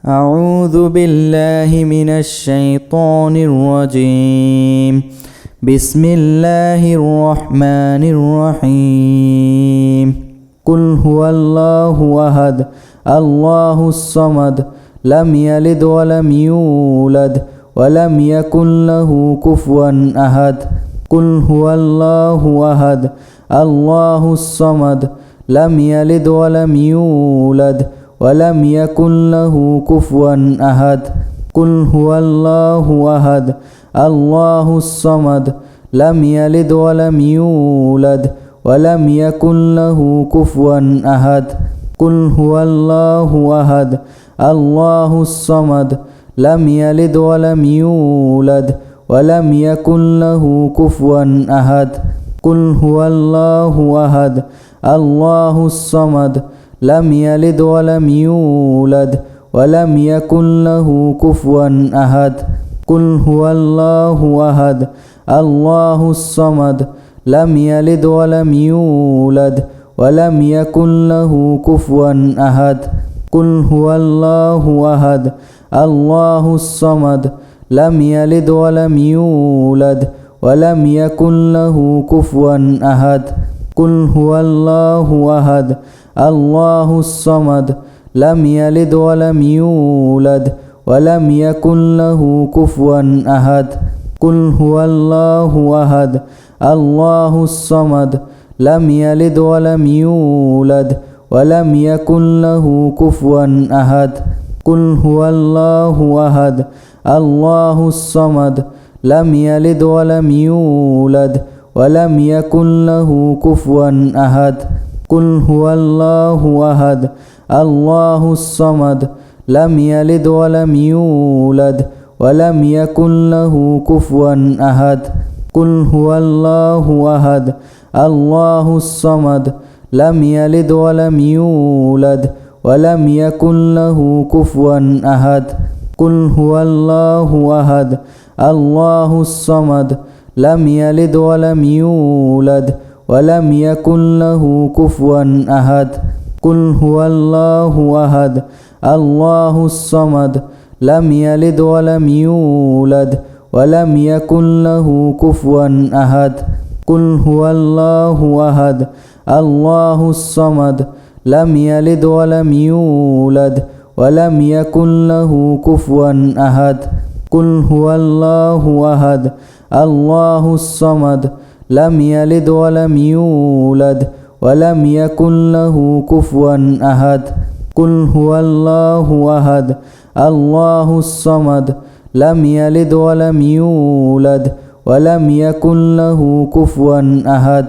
أعوذ بالله من الشيطان الرجيم. بسم الله الرحمن الرحيم. قل هو الله أحد الله الصمد لم يلد ولم يولد ولم يكن له كفوا أحد. قل هو الله أحد الله الصمد لم يلد ولم يولد ولم يكن له كفوا أحد. قل هو الله أحد الله الصمد لم يلد ولم يولد ولم يكن له كفوا أحد. قل هو الله أحد الله الصمد لم يلد ولم يولد ولم يكن له كفوا أحد. قل هو الله أحد الله الصمد لم يلد ولم يولد ولم يكن له كفوا أحد. قل هو الله أحد الله الصمد لم يلد ولم يولد ولم يكن له كفوا أحد. قل هو الله أحد الله الصمد لم يلد ولم يولد ولم يكن له كفوا أحد. قل هو الله أحد الله الصمد لم يلد ولم يولد ولم يكن له كفوا أحد. قل هو الله أحد الله الصمد لم يلد ولم يولد ولم يكن له كفوا أحد. قل هو الله أحد الله الصمد لم يلد ولم يولد ولم يكن له كفوا أحد. قل هو الله أحد الله الصمد لم يلد ولم يولد ولم يكن له كفوا أحد. قل هو الله أحد الله الصمد لم يلد ولم يولد ولم يكن له كفوا أحد. قل هو الله أحد الله الصمد لم يلد ولم يولد ولم يكن له كفوا أحد. قل هو الله أحد الله الصمد لم يلد ولم يولد ولم يكن له كفوا أحد. قل هو الله أحد الله الصمد لم يلد ولم يولد ولم يكن له كفوا أحد. قل هو الله أحد الله الصمد لم يلد ولم يولد ولم يكن له كفوا أحد. قل هو الله أحد الله الصمد لم يلد ولم يولد ولم يكن له كفوا أحد.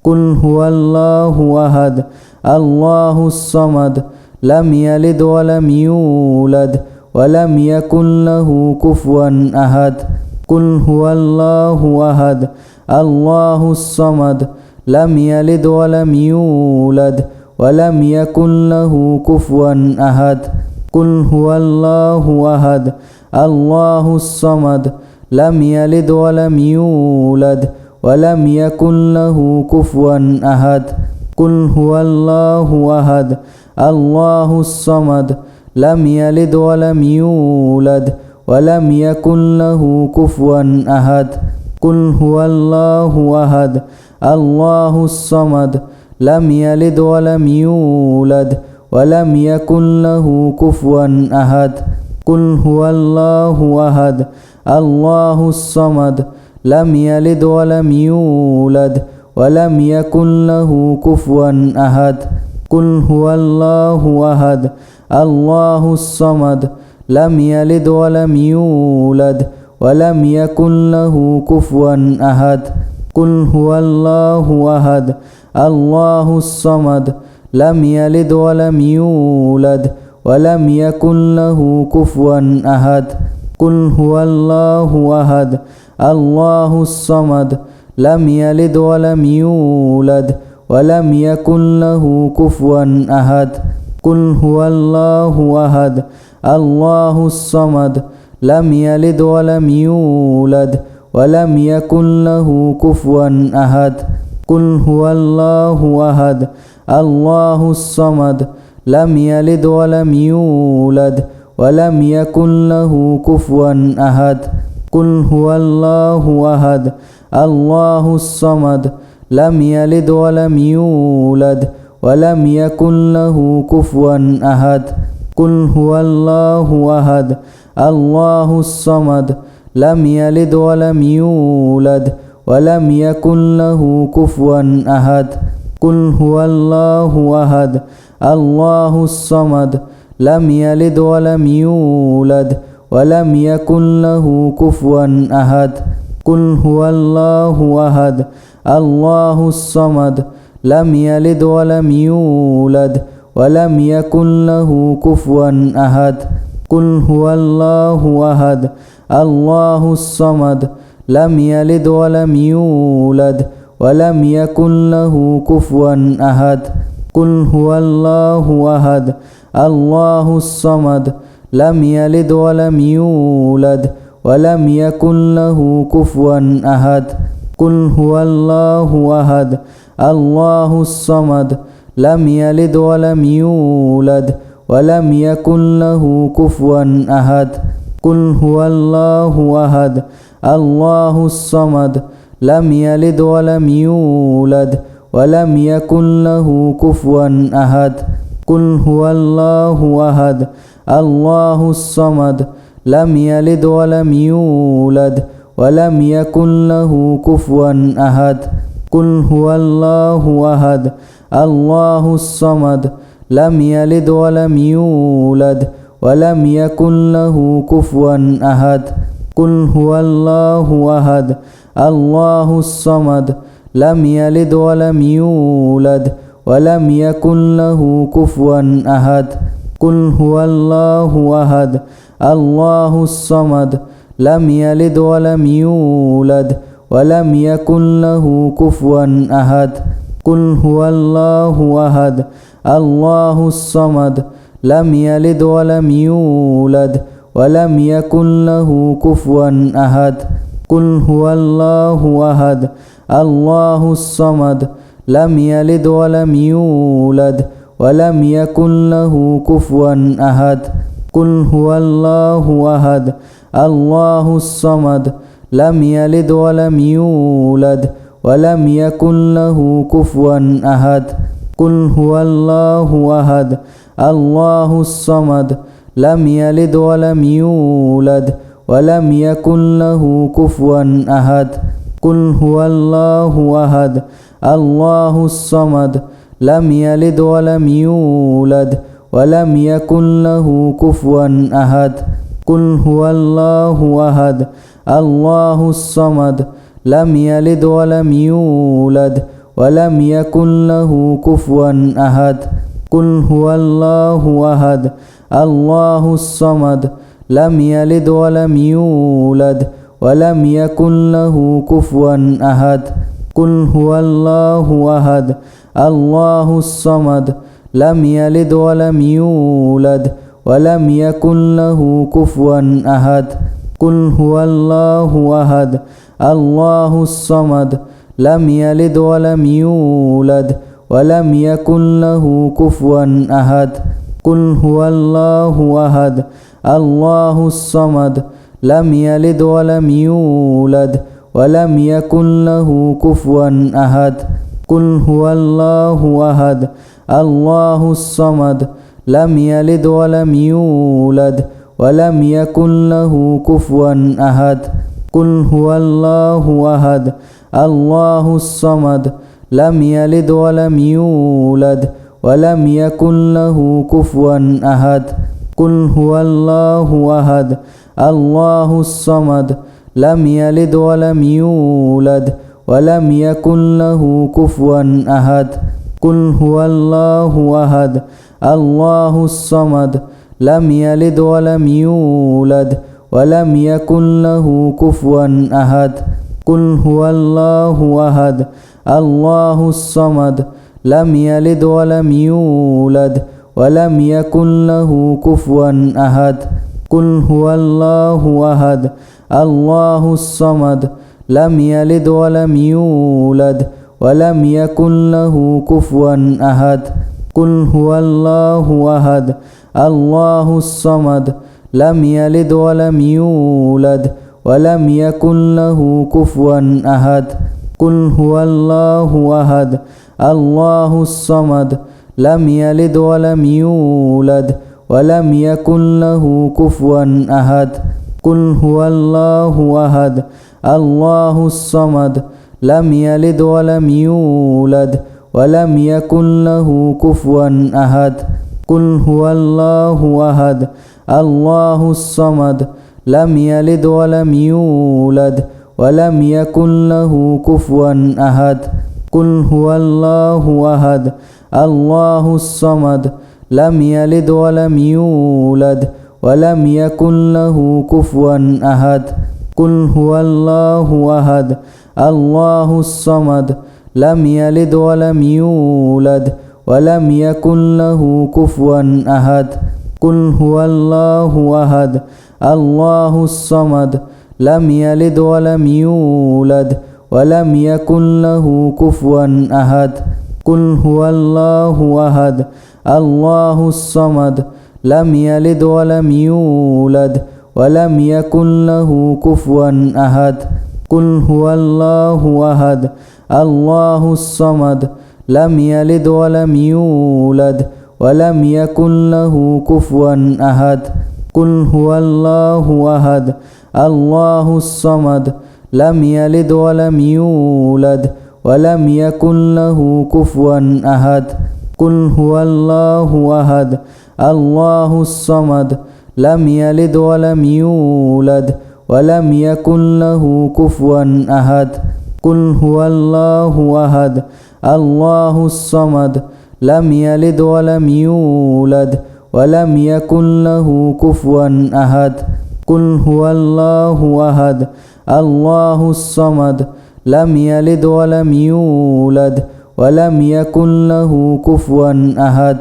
قل هو الله أحد الله الصمد لم يلد ولم يولد ولم يكن له كفوا أحد. قل هو الله أحد الله الصمد لم يلد ولم يولد ولم يكن له كفوا أحد. قل هو الله أحد الله الصمد لم يلد ولم يولد ولم يكن له كفوا أحد. قل هو الله أحد الله الصمد لم يلد ولم يولد ولم يكن له كفوا أحد. قل هو الله أحد الله الصمد لم يلد ولم يولد ولم يكن له كفوا أحد. قل هو الله أحد الله الصمد لم يلد ولم يولد ولم يكن له كفوا أحد. قل هو الله أحد الله الصمد لم يلد ولم يولد ولم يكن له كفوا أحد. قل هو الله أحد الله الصمد لم يلد ولم يولد ولم يكن له كفوا أحد. قل هو الله أحد الله الصمد لم يلد ولم يولد ولم يكن له كفوا أحد. قل هو الله أحد الله الصمد لم يلد ولم يولد ولم يكن له كفوا أحد. قل هو الله أحد الله الصمد لم يلد ولم يولد ولم يكن له كفوا أحد قل هو الله أحد الله الصمد لم يلد ولم يولد ولم يكن له كفوا أحد قل هو الله أحد الله الصمد لم يلد ولم يولد ولم يكن له كفوا أحد قل هو الله أحد الله الصمد لم يلد ولم يولد ولم يكن له كفوا أحد قل هو الله أحد الله الصمد لم يلد ولم يولد ولم يكن له كفوا أحد قل هو الله أحد الله الصمد لم يلد ولم يولد ولم يكن له كفوا أحد قل هو الله أحد الله الصمد لم يلد ولم يولد ولم يكن له كفوا أحد قل هو الله أحد الله الصمد لم يلد ولم يولد ولم يكن له كفوا أحد قل هو الله أحد الله الصمد لم يلد ولم يولد ولم يكن له كفوا أحد قل هو الله أحد الله الصمد لم يلد ولم يولد ولم يكن له كفوا أحد قل هو الله أحد الله الصمد لم يلد ولم يولد ولم يكن له كفوا أحد قل هو الله أحد الله الصمد لم يلد ولم يولد ولم يكن له كفوا أحد قل هو الله أحد الله الصمد لم يلد ولم يولد ولم يكن له كفوا أحد قل هو الله أحد الله الصمد لم يلد ولم يولد ولم يكن له كفوا أحد قل هو الله أحد الله الصمد لم يلد ولم يولد ولم يكن له كفوا أحد قل هو الله أحد الله الصمد لم يلد ولم يولد ولم يكن له كفوا أحد قل هو الله أحد الله الصمد لم يلد ولم يولد ولم يكن له كفوا أحد قل هو الله أحد الله الصمد لم يلد ولم يولد ولم يكن له كفوا أحد قل هو الله أحد الله الصمد لم يلد ولم يولد ولم يكن له كفوا أحد قل هو الله أحد الله الصمد لم يلد ولم يولد ولم يكن له كفوا أحد قل هو الله أحد الله الصمد لم يلد ولم يولد ولم يكن له كفوا أحد قل هو الله أحد الله الصمد لم يلد ولم يولد ولم يكن له كفوا أحد قل هو الله أحد الله الصمد لم يلد ولم يولد ولم يكن له كفوا أحد قل هو الله أحد الله الصمد لم يلد ولم يولد ولم يكن له كفوا أحد قل هو الله أحد الله الصمد لم يلد ولم يولد ولم يكن له كفوا أحد قل هو الله أحد الله الصمد لم يلد ولم يولد ولم يكن له كفوا أحد قل هو الله أحد الله الصمد لم يلد ولم يولد ولم يكن له كفوا أحد قل هو الله أحد الله الصمد لم يلد ولم يولد ولم يكن له كفوا أحد قل هو الله أحد الله الصمد لم يلد ولم يولد ولم يكن له كفوا أحد قل هو الله أحد الله الصمد لم يلد ولم يولد ولم يكن له كفوا أحد قل هو الله أحد الله الصمد لم يلد ولم يولد ولم يكن له كفوا أحد قل هو الله أحد الله الصمد لم يلد ولم يولد ولم يكن له كفوا أحد قل هو الله أحد الله الصمد لم يلد ولم يولد ولم يكن له كفوا أحد قل هو الله أحد الله الصمد لم يلد ولم يولد ولم يكن له كفوا أحد قل هو الله أحد الله الصمد لم يلد ولم يولد ولم يكن له كفوا أحد قل هو الله أحد الله الصمد لم يلد ولم يولد ولم يكن له كفوا أحد قل هو الله أحد الله الصمد لم يلد ولم يولد ولم يكن له كفوا أحد قل هو الله أحد الله الصمد لم يلد ولم يولد ولم يكن له كفوا أحد قل هو الله أحد الله الصمد لم يلد ولم يولد ولم يكن له كفوا أحد قل هو الله أحد الله الصمد لم يلد ولم يولد ولم يكن له كفوا أحد قل هو الله أحد الله الصمد لم يلد ولم يولد ولم يكن له كفوا أحد قل هو الله أحد الله الصمد لم يلد ولم يولد ولم يكن له كفوا أحد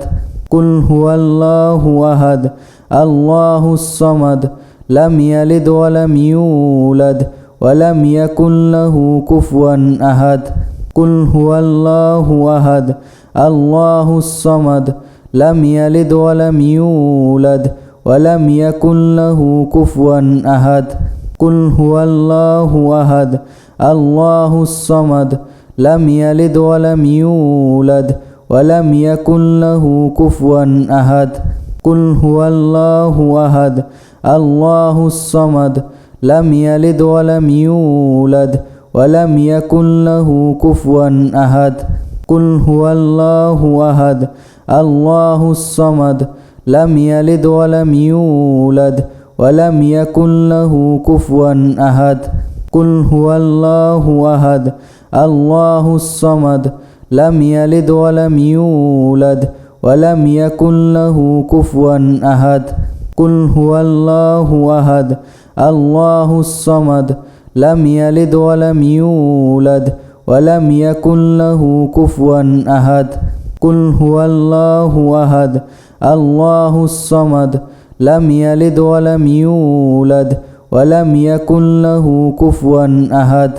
قل هو الله أحد الله الصمد لم يلد ولم يولد ولم يكن له كفوا أحد قل هو الله أحد الله الصمد لم يلد ولم يولد ولم يكن له كفوا أحد قل هو الله أحد الله الصمد لم يلد ولم يولد ولم يكن له كفوا أحد قل هو الله أحد الله الصمد لم يلد ولم يولد ولم يكن له كفوا أحد قل هو الله أحد الله الصمد لم يلد ولم يولد ولم يكن له كفوا أحد قل هو الله أحد الله الصمد لم يلد ولم يولد ولم يكن له كفوا أحد قل هو الله أحد الله الصمد لم يلد ولم يولد ولم يكن له كفوا أحد قل هو الله أحد الله الصمد لم يلد ولم يولد ولم يكن له كفوا أحد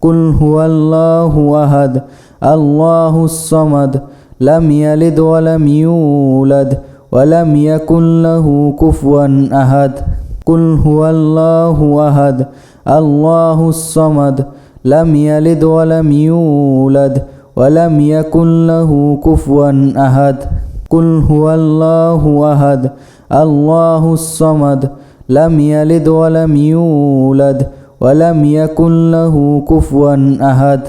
قل هو الله أحد الله الصمد لم يلد ولم يولد ولم يكن له كفوا أحد قل هو الله أحد الله الصمد لم يلد ولم يولد ولم يكن له كفوا أحد قل هو الله أحد الله الصمد لم يلد ولم يولد ولم يكن له كفوا أحد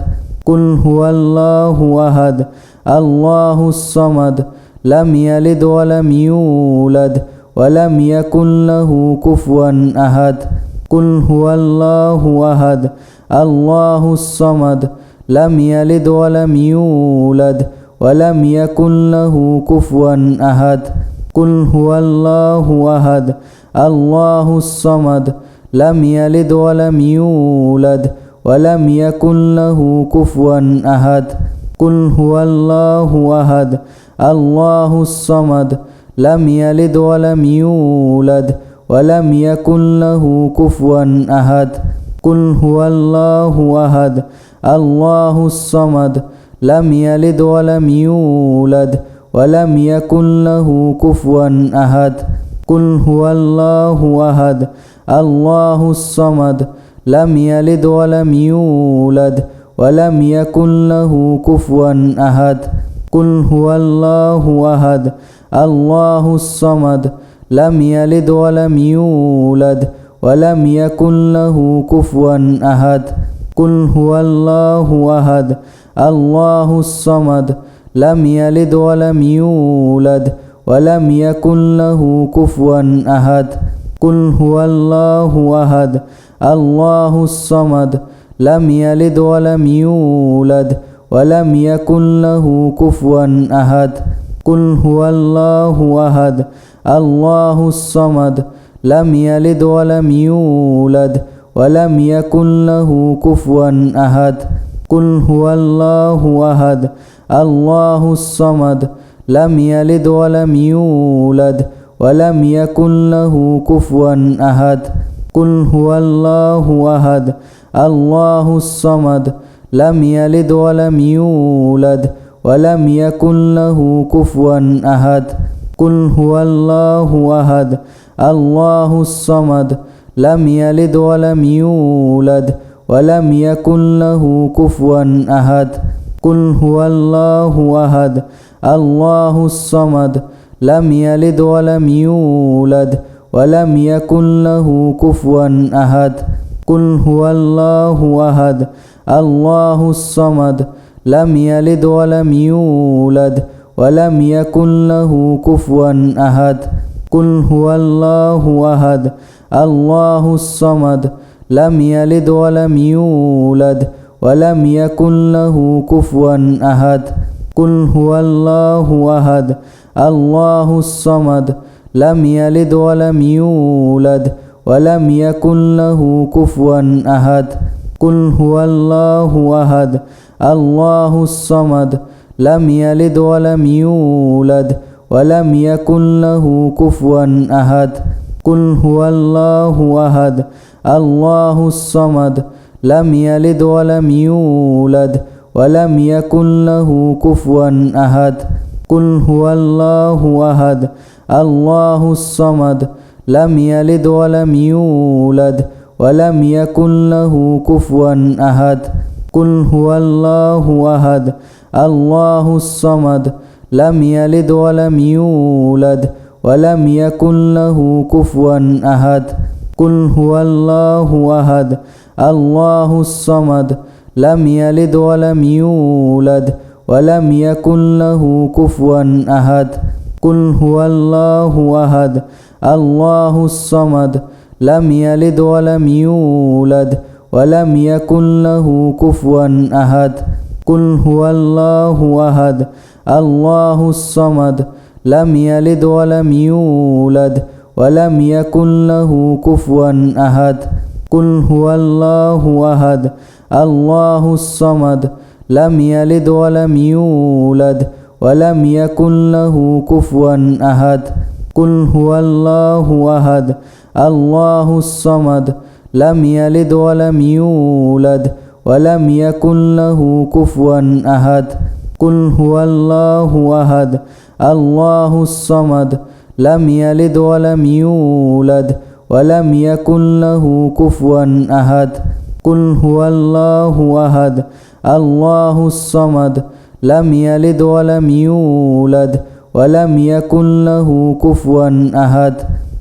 قل هو الله أحد الله الصمد لم يلد ولم يولد ولم يكن له كفوا أحد قل هو الله أحد الله الصمد لم يلد ولم يولد ولم يكن له كفوا أحد قل هو الله أحد الله الصمد لم يلد ولم يولد ولم يكن له كفوا أحد قل هو الله أحد الله الصمد لم يلد ولم يولد ولم يكن له كفوا أحد قل هو الله أحد الله الصمد لم يلد ولم يولد ولم يكن له كفوا أحد قل هو الله أحد الله الصمد لم يلد ولم يولد ولم يكن له كفوا أحد قل هو الله أحد الله الصمد لم يلد ولم يولد ولم يكن له كفوا أحد قل هو الله أحد الله الصمد لم يلد ولم يولد ولم يكن له كفوا أحد قل هو الله أحد الله الصمد لم يلد ولم يولد ولم يكن له كفوا أحد قل هو الله أحد الله الصمد لم يلد ولم يولد ولم يكن له كفوا أحد قل هو الله أحد الله الصمد لم يلد ولم يولد ولم يكن له كفوا أحد قل هو الله أحد الله الصمد لم يلد ولم يولد ولم يكن له كفوا أحد قل هو الله أحد الله الصمد لم يلد ولم يولد ولم يكن له كفوا أحد قل هو الله أحد الله الصمد لم يلد ولم يولد ولم يكن له كفوا أحد قل هو الله أحد الله الصمد لم يلد ولم يولد ولم يكن له كفوا أحد قل هو الله أحد الله الصمد لم يلد ولم يولد ولم يكن له كفوا أحد قل هو الله أحد الله الصمد لم يلد ولم يولد ولم يكن له كفوا أحد قل هو الله أحد الله الصمد لم يلد ولم يولد ولم يكن له كفوا أحد قل هو الله أحد الله الصمد لم يلد ولم يولد ولم يكن له كفوا أحد قل هو الله أحد الله الصمد لم يلد ولم يولد ولم يكن له كفوا أحد قل هو الله أحد الله الصمد لم يلد ولم يولد ولم يكن له كفوا أحد قل هو الله أحد الله الصمد لم يلد ولم يولد ولم يكن له كفوا أحد قل هو الله أحد الله الصمد لم يلد ولم يولد ولم يكن له كفوا أحد قل هو الله أحد الله الصمد لم يلد ولم يولد ولم يكن له كفوا أحد قل هو الله أحد الله الصمد لم يلد ولم يولد ولم يكن له كفوا أحد قل هو الله أحد الله الصمد لم يلد ولم يولد ولم يكن له كفوا أحد قل هو الله أحد الله الصمد لم يلد ولم يولد ولم يكن له كفوا أحد قل هو الله أحد الله الصمد لم يلد ولم يولد ولم يكن له كفوا أحد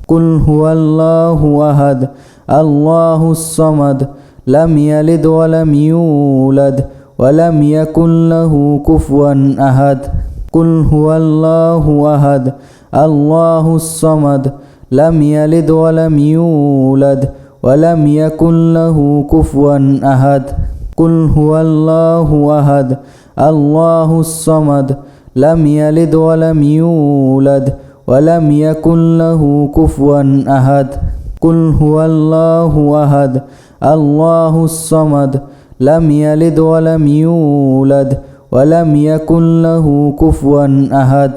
قل هو الله أحد الله الصمد لم يلد ولم يولد ولم يكن له كفوا أحد قل هو الله أحد الله الصمد لم يلد ولم يولد ولم يكن له كفوا أحد قل هو الله أحد الله الصمد لم يلد ولم يولد ولم يكن له كفوا أحد قل هو الله أحد الله الصمد لم يلد ولم يولد ولم يكن له كفوا أحد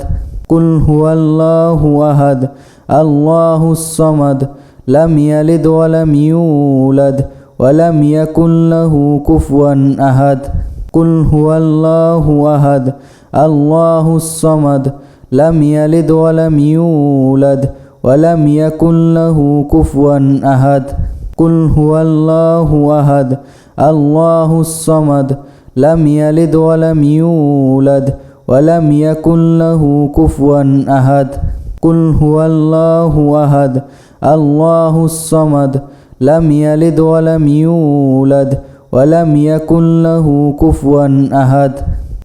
قل هو الله أحد الله الصمد لم يلد ولم يولد ولم يكن له كفوا أحد قل هو الله أحد الله الصمد لم يلد ولم يولد ولم يكن له كفوا أحد قل هو الله أحد الله الصمد لم يلد ولم يولد ولم يكن له كفوا أحد قل هو الله أحد الله الصمد لم يلد ولم يولد ولم يكن له كفوا أحد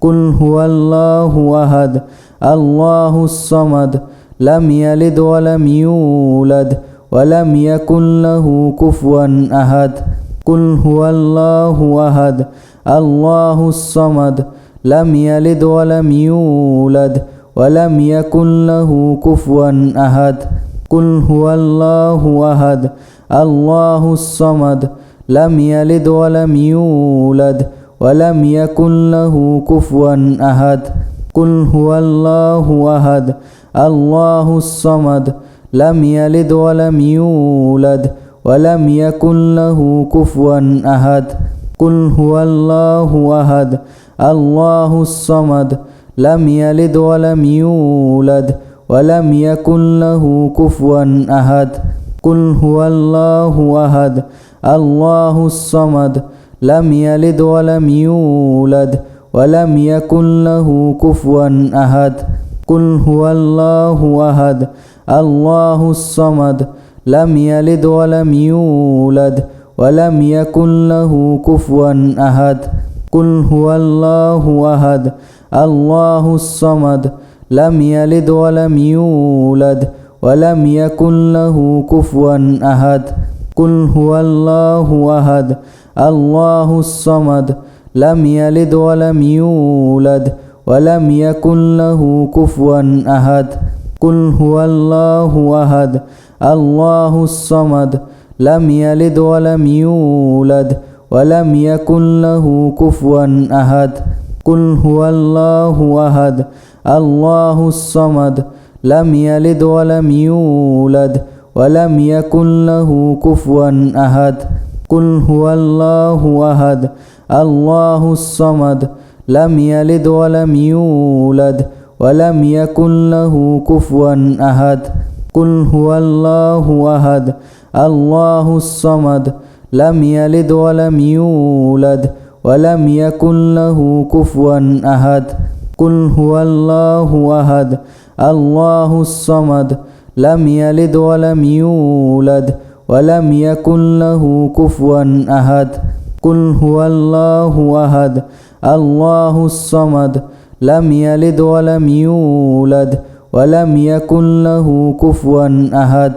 قل هو الله أحد الله الصمد لم يلد ولم يولد ولم يكن له كفوا أحد قل هو الله أحد الله الصمد لم يلد ولم يولد ولم يكن له كفوا أحد قل هو الله أحد الله الصمد لم يلد ولم يولد ولم يكن له كفوا أحد قل هو الله أحد الله الصمد لم يلد ولم يولد ولم يكن له كفوا أحد قل هو الله أحد الله الصمد لم يلد ولم يولد ولم يكن له كفوا أحد قل هو الله أحد الله الصمد لم يلد ولم يولد ولم يكن له كفوا أحد قل هو الله أحد الله الصمد لم يلد ولم يولد ولم يكن له كفوا أحد قل هو الله أحد الله الصمد لم يلد ولم يولد ولم يكن له كفوا أحد قل هو الله أحد الله الصمد لم يلد ولم يولد ولم يكن له كفوا أحد قل هو الله أحد الله الصمد لم يلد ولم يولد ولم يكن له كفوا أحد قل هو الله أحد الله الصمد لم يلد ولم يولد ولم يكن له كفوا أحد قل هو الله أحد الله الصمد لم يلد ولم يولد ولم يكن له كفوا أحد قل هو الله أحد الله الصمد لم يلد ولم يولد ولم يكن له كفوا أحد قل هو الله أحد الله الصمد لم يلد ولم يولد ولم يكن له كفوا أحد قل هو الله أحد الله الصمد لم يلد ولم يولد ولم يكن له كفوا أحد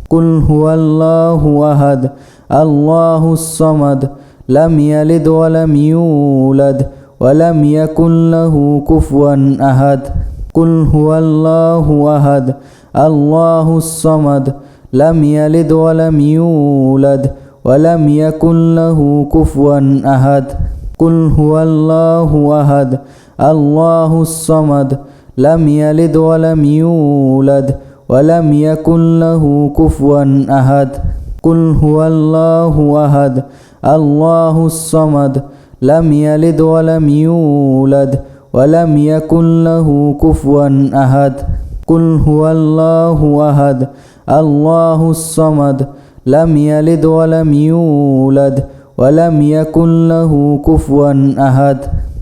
قل هو الله أحد الله الصمد لم يلد ولم يولد ولم يكن له كفوا أحد قل هو الله أحد الله الصمد لم يلد ولم يولد ولم يكن له كفوا أحد قل هو الله أحد الله الصمد لم يلد ولم يولد ولم يكن له كفوا أحد قل هو الله أحد الله الصمد لم يلد ولم يولد ولم يكن له كفوا أحد قل هو الله أحد الله الصمد لم يلد ولم يولد ولم يكن له كفوا أحد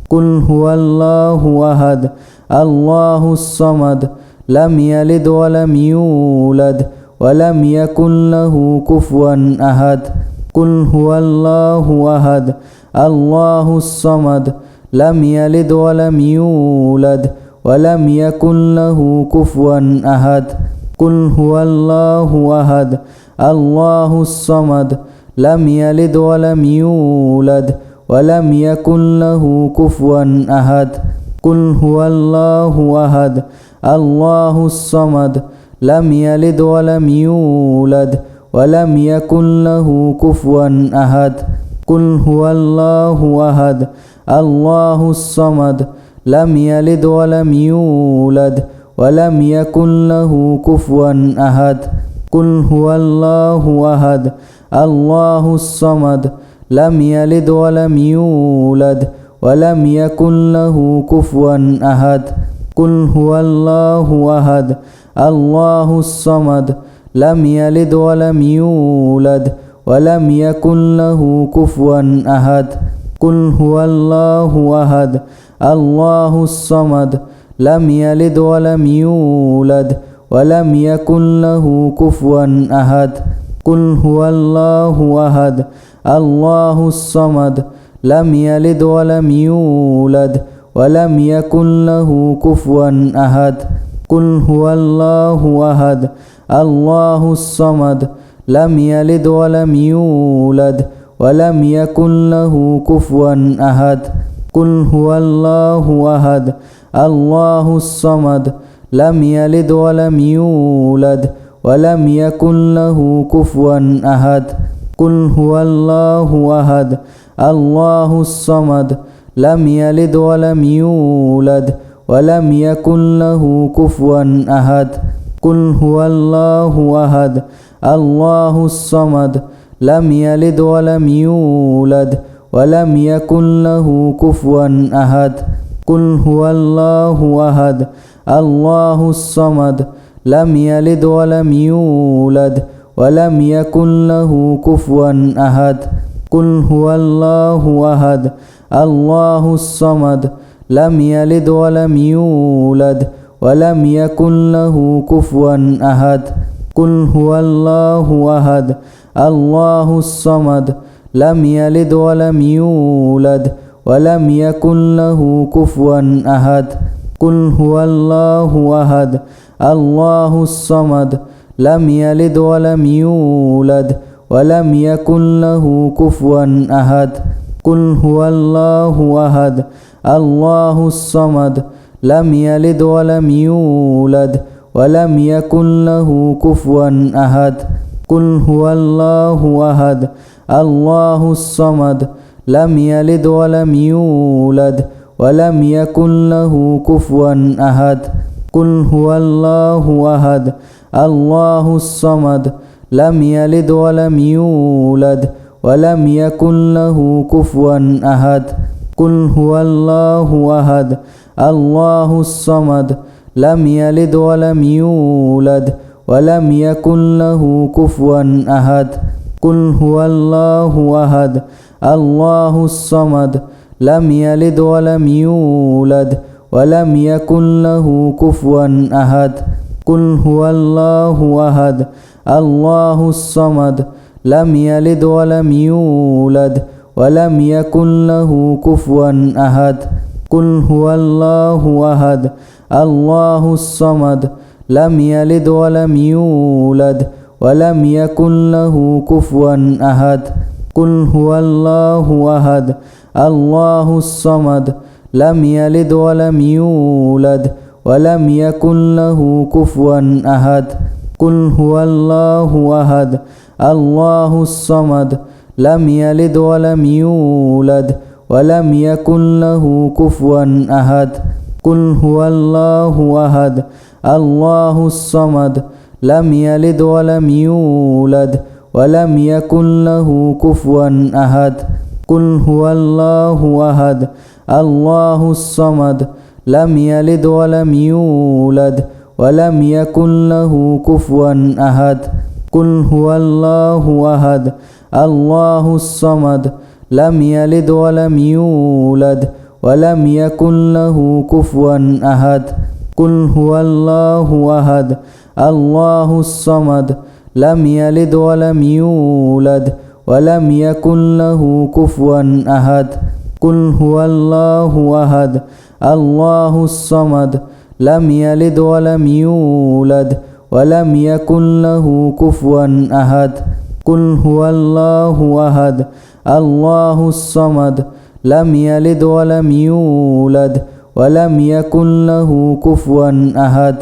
قل هو الله أحد الله الصمد لم يلد ولم يولد ولم يكن له كفوا أحد قل هو الله أحد الله الصمد لم يلد ولم يولد ولم يكن له كفوا أحد قل هو الله أحد الله الصمد لم يلد ولم يولد ولم يكن له كفوا أحد قل هو الله أحد الله الصمد لم يلد ولم يولد ولم يكن له كفوا أحد قل هو الله أحد الله الصمد لم يلد ولم يولد ولم يكن له كفوا أحد قل هو الله أحد الله الصمد لم يلد ولم يولد ولم يكن له كفوا أحد قل هو الله أحد الله الصمد لم يلد ولم يولد ولم يكن له كفوا أحد قل هو الله أحد الله الصمد لم يلد ولم يولد ولم يكن له كفوا أحد قل هو الله أحد الله الصمد لم يلد ولم يولد ولم يكن له كفوا أحد قل هو الله أحد الله الصمد لم يلد ولم يولد ولم يكن له كفوا أحد قل هو الله أحد الله الصمد لم يلد ولم يولد ولم يكن له كفوا أحد قل هو الله أحد الله الصمد لم يلد ولم يولد ولم يكن له كفوا أحد قل هو الله أحد الله الصمد لم يلد ولم يولد ولم يكن له كفوا أحد قل هو الله أحد الله الصمد لم يلد ولم يولد ولم يكن له كفوا أحد قل هو الله أحد الله الصمد لم يلد ولم يولد ولم يكن له كفوا أحد قل هو الله أحد الله الصمد لم يلد ولم يولد ولم يكن له كفوا أحد قل هو الله أحد الله الصمد لم يلد ولم يولد ولم يكن له كفوا أحد قل هو الله أحد الله الصمد لم يلد ولم يولد ولم يكن له كفوا أحد قل هو الله أحد الله الصمد لم يلد ولم يولد ولم يكن له كفوا أحد قل هو الله أحد الله الصمد لم يلد ولم يولد ولم يكن له كفوا أحد قل هو الله أحد الله الصمد لم يلد ولم يولد ولم يكن له كفوا أحد قل هو الله أحد الله الصمد لم يلد ولم يولد ولم يكن له كفوا أحد قل هو الله أحد الله الصمد لم يلد ولم يولد ولم يكن له كفوا أحد قل هو الله أحد الله الصمد لم يلد ولم يولد ولم يكن له كفوا أحد قل هو الله أحد الله الصمد لم يلد ولم يولد ولم يكن له كفوا أحد قل هو الله أحد الله الصمد لم يلد ولم يولد ولم يكن له كفوا أحد قل هو الله أحد الله الصمد لم يلد ولم يولد ولم يكن له كفوا أحد قل هو الله أحد الله الصمد لم يلد ولم يولد ولم يكن له كفوا أحد قل هو الله أحد الله الصمد لم يلد ولم يولد ولم يكن له كفوا أحد قل هو الله أحد الله الصمد لم يلد ولم يولد ولم يكن له كفوا أحد قل هو الله أحد الله الصمد لم يلد ولم يولد ولم يكن له كفوا أحد قل هو الله أحد الله الصمد لم يلد ولم يولد ولم يكن له كفوا أحد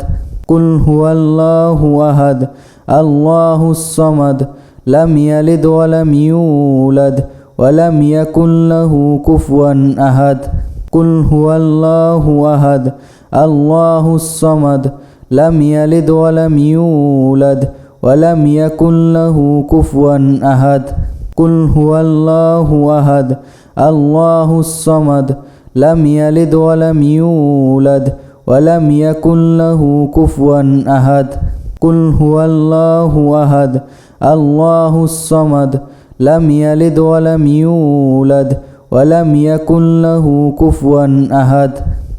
قل هو الله أحد الله الصمد لم يلد ولم يولد ولم يكن له كفوا أحد قل هو الله أحد الله الصمد لم يلد ولم يولد ولم يكن له كفوا أحد قل هو الله أحد الله الصمد لم يلد ولم يولد ولم يكن له كفوا أحد قل هو الله أحد الله الصمد لم يلد ولم يولد ولم يكن له كفوا أحد